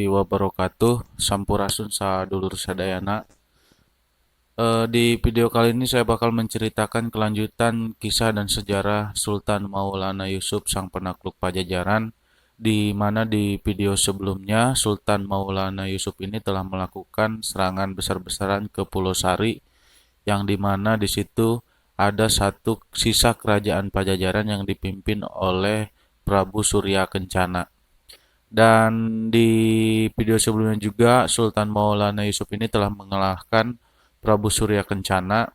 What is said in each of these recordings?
wabarakatuh. Sampurasun sadulur sadayana. Di video kali ini saya bakal menceritakan kelanjutan kisah dan sejarah Sultan Maulana Yusuf sang penakluk Pajajaran, di mana di video sebelumnya Sultan Maulana Yusuf ini telah melakukan serangan besar-besaran ke Pulau Sari, yang di mana di situ ada satu sisa kerajaan Pajajaran yang dipimpin oleh Prabu Surya Kencana. Dan di video sebelumnya juga Sultan Maulana Yusuf ini telah mengalahkan Prabu Surya Kencana,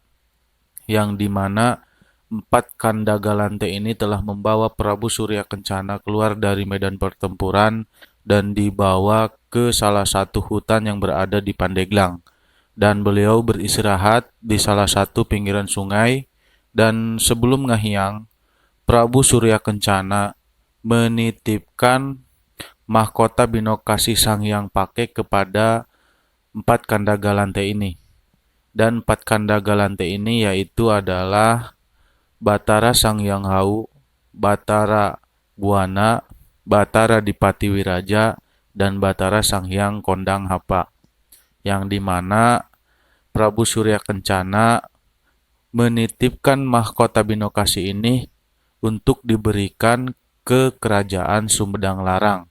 yang dimana empat Kanda Galante ini telah membawa Prabu Surya Kencana keluar dari medan pertempuran dan dibawa ke salah satu hutan yang berada di Pandeglang. Dan beliau beristirahat di salah satu pinggiran sungai, dan sebelum ngahiang, Prabu Surya Kencana menitipkan mahkota Binokasi Sang Hyang Pakai kepada empat Kanda Galante ini. Dan empat Kanda Galante ini yaitu adalah Batara Sang Hyang Hau, Batara Buana, Batara Dipati Wiraja, dan Batara Sang Hyang Kondang Hapa. Yang dimana Prabu Surya Kencana menitipkan mahkota Binokasi ini untuk diberikan ke kerajaan Sumedang Larang,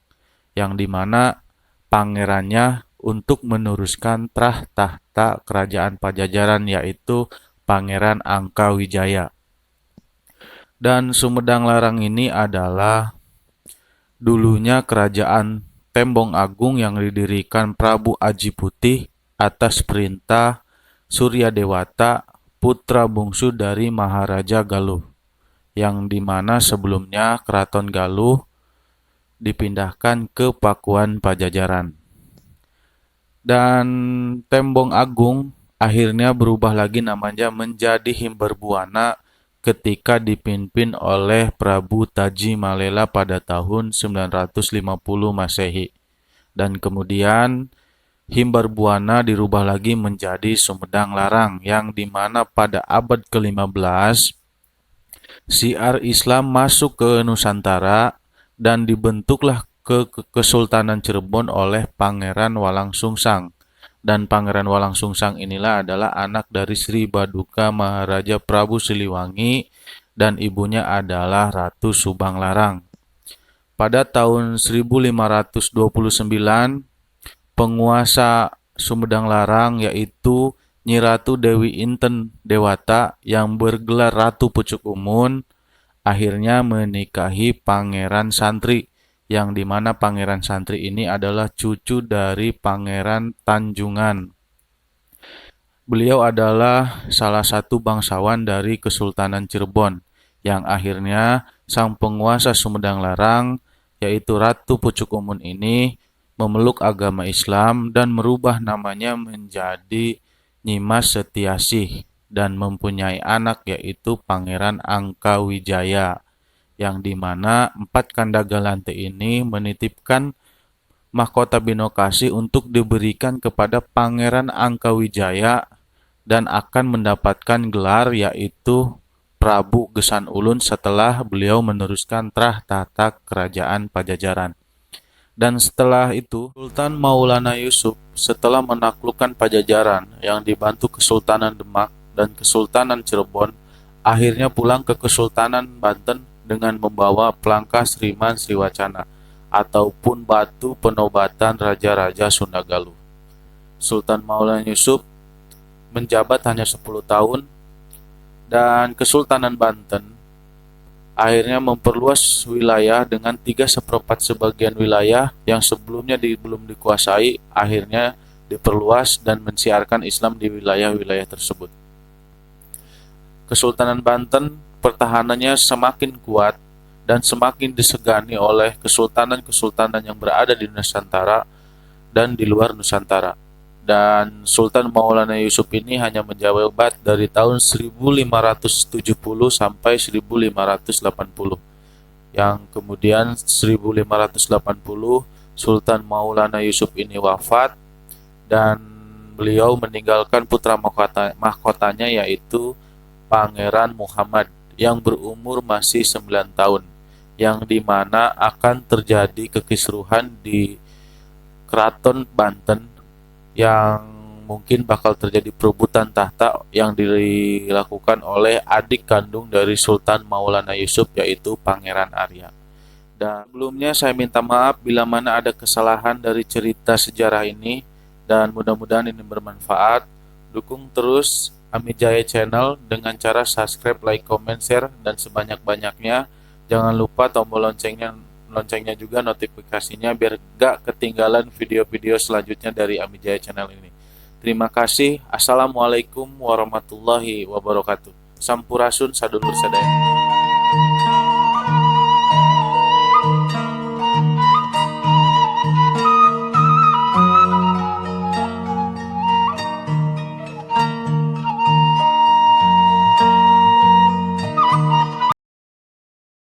yang dimana pangerannya untuk meneruskan tahta kerajaan Pajajaran yaitu Pangeran Angka Wijaya. Dan Sumedang Larang ini adalah dulunya kerajaan Tembong Agung yang didirikan Prabu Aji Putih atas perintah Surya Dewata, putra bungsu dari Maharaja Galuh, yang dimana sebelumnya Keraton Galuh dipindahkan ke Pakuan Pajajaran. Dan Tembong Agung akhirnya berubah lagi namanya menjadi Himberbuana ketika dipimpin oleh Prabu Taji Malela pada tahun 950 Masehi. Dan kemudian Himberbuana dirubah lagi menjadi Sumedang Larang, yang dimana pada abad ke-15 syiar Islam masuk ke Nusantara dan dibentuklah Kesultanan Cirebon oleh Pangeran Walangsungsang. Dan Pangeran Walangsungsang inilah adalah anak dari Sri Baduka Maharaja Prabu Siliwangi dan ibunya adalah Ratu Subang Larang. Pada tahun 1529, penguasa Sumedang Larang yaitu Nyi Ratu Dewi Inten Dewata yang bergelar Ratu Pucuk Umun akhirnya menikahi Pangeran Santri, yang dimana Pangeran Santri ini adalah cucu dari Pangeran Tanjungan. Beliau adalah salah satu bangsawan dari Kesultanan Cirebon, yang akhirnya sang penguasa Sumedang Larang yaitu Ratu Pucuk Umun ini memeluk agama Islam dan merubah namanya menjadi Nyimas Setiasih dan mempunyai anak yaitu Pangeran Angka Wijaya, yang dimana empat Kanda Galante ini menitipkan mahkota Binokasi untuk diberikan kepada Pangeran Angka Wijaya dan akan mendapatkan gelar yaitu Prabu Gesan Ulun setelah beliau meneruskan tahta kerajaan Pajajaran. Dan setelah itu, Sultan Maulana Yusuf setelah menaklukkan Pajajaran yang dibantu Kesultanan Demak dan Kesultanan Cirebon, akhirnya pulang ke Kesultanan Banten dengan membawa pelangka Sriman Sriwacana ataupun batu penobatan Raja-Raja Sunda Galuh. Sultan Maulana Yusuf menjabat hanya 10 tahun dan Kesultanan Banten akhirnya memperluas wilayah dengan 3/4 sebagian wilayah yang sebelumnya belum dikuasai, akhirnya diperluas dan mensiarkan Islam di wilayah-wilayah tersebut. Kesultanan Banten pertahanannya semakin kuat dan semakin disegani oleh kesultanan-kesultanan yang berada di Nusantara dan di luar Nusantara. Dan Sultan Maulana Yusuf ini hanya menjabat dari tahun 1570 sampai 1580. Yang kemudian 1580 Sultan Maulana Yusuf ini wafat dan beliau meninggalkan putra mahkotanya yaitu Pangeran Muhammad yang berumur masih 9 tahun, yang dimana akan terjadi kekisruhan di Keraton Banten yang mungkin bakal terjadi perebutan tahta yang dilakukan oleh adik kandung dari Sultan Maulana Yusuf yaitu Pangeran Arya. Dan sebelumnya saya minta maaf bila mana ada kesalahan dari cerita sejarah ini dan mudah-mudahan ini bermanfaat. Dukung terus Amijaya Channel dengan cara subscribe, like, comment, share dan sebanyak-banyaknya. Jangan lupa tombol loncengnya juga notifikasinya biar gak ketinggalan video-video selanjutnya dari Amijaya Channel ini. Terima kasih. Assalamualaikum warahmatullahi wabarakatuh. Sampurasun sadulur sadaya.